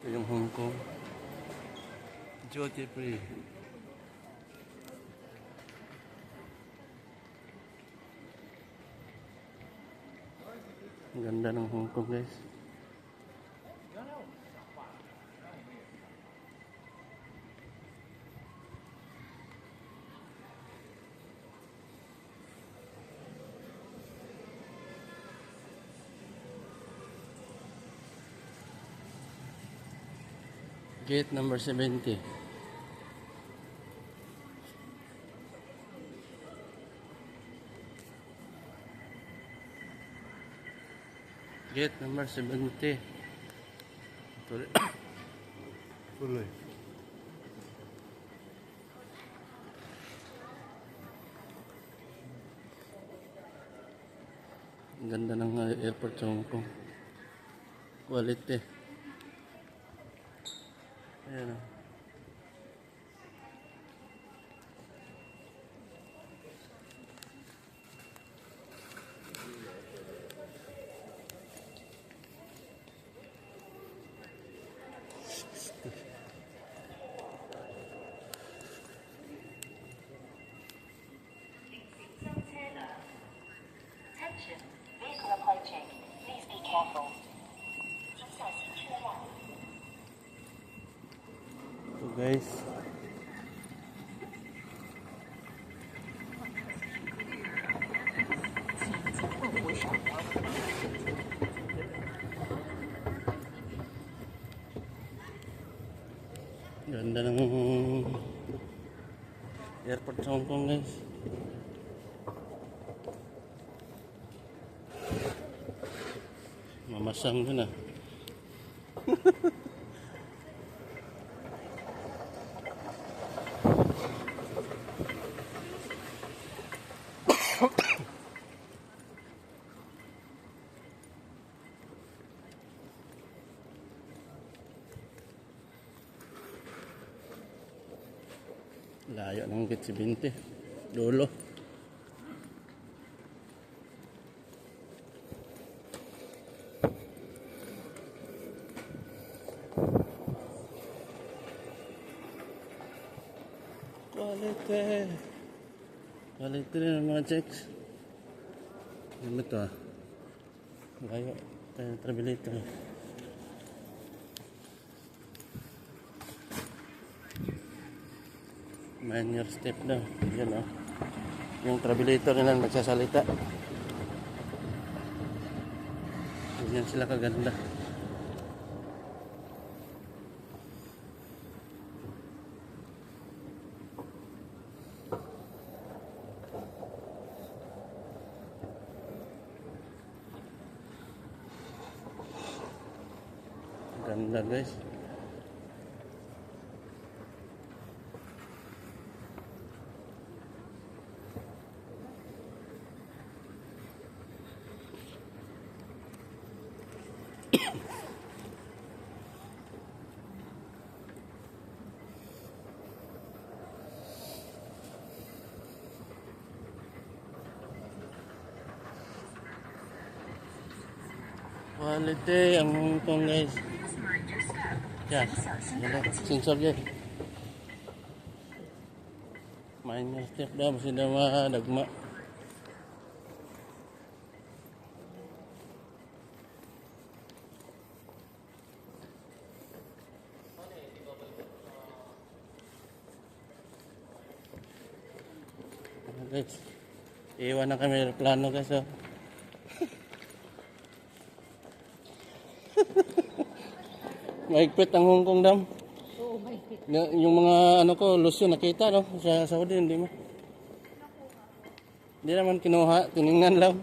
Ito yung Hong Kong duty free. Ang ganda ng Hong Kong, guys. Gate number 70. Gate number 70. Tuloy. Tuloy. Ang ganda ng airport sa Hong Kong. Quality. Ayan o. Vehicle approaching. Please be careful. So guys, ganda ng airport sa Hong Kong, guys. Mamasang doon ah. Layo ng gate 70. Dulo. Quality. Quality rin ang mga checks. Ano ba ito ah? Layo. Kaya travelator. Mind your step daw. Yan o. Yung travelator nila nagsasalita. Yan sila kaganda. Ganda, guys. Quality ang Hong Kong, guys. Yan. Yan. Sensor yan. Mind your step daw. Masih daw madagma. Guys, iwan na kami plano, guys. Oh. Maigpit ang Hong Kong dam. Oo, mahigpit. Yung mga ano ko, Lucio nakita no sa Saudi, hindi mo. Hindi naman kinuha, tiningnan lang.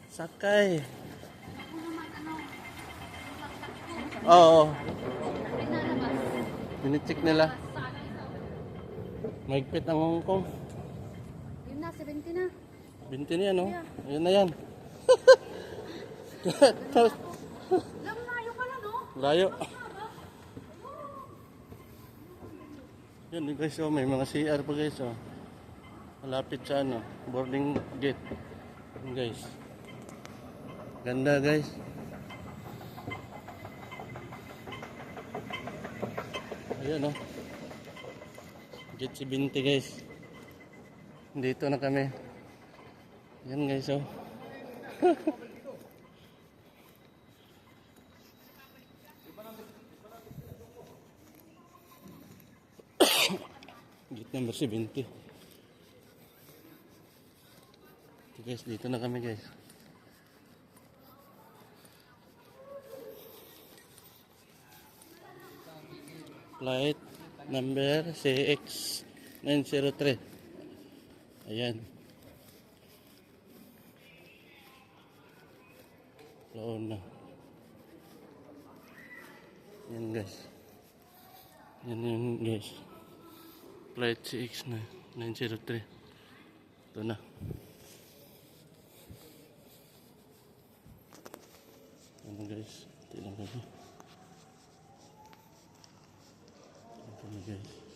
Sakay. Oo. Binicheck nila. Maigpit ang Hong Kong. Yun na, 70 na. 20 na yan, no? Ayun na yan. Layo ka lang, no? Layo. Yun guys, oh, may mga CR pa guys. Oh. Malapit sa ano, boarding gate. Yun guys. Ganda guys. Ayan, oh. Gate 70 guys. Dito na kami. Ayan guys, oh. Gate number 70. So guys, dito na kami guys. Flight number CX903. Ayan. Laon na. Ayan guys. Yan yun guys. Flight CX903. Ito na. Ano guys. Ito lang kami. Ito na guys.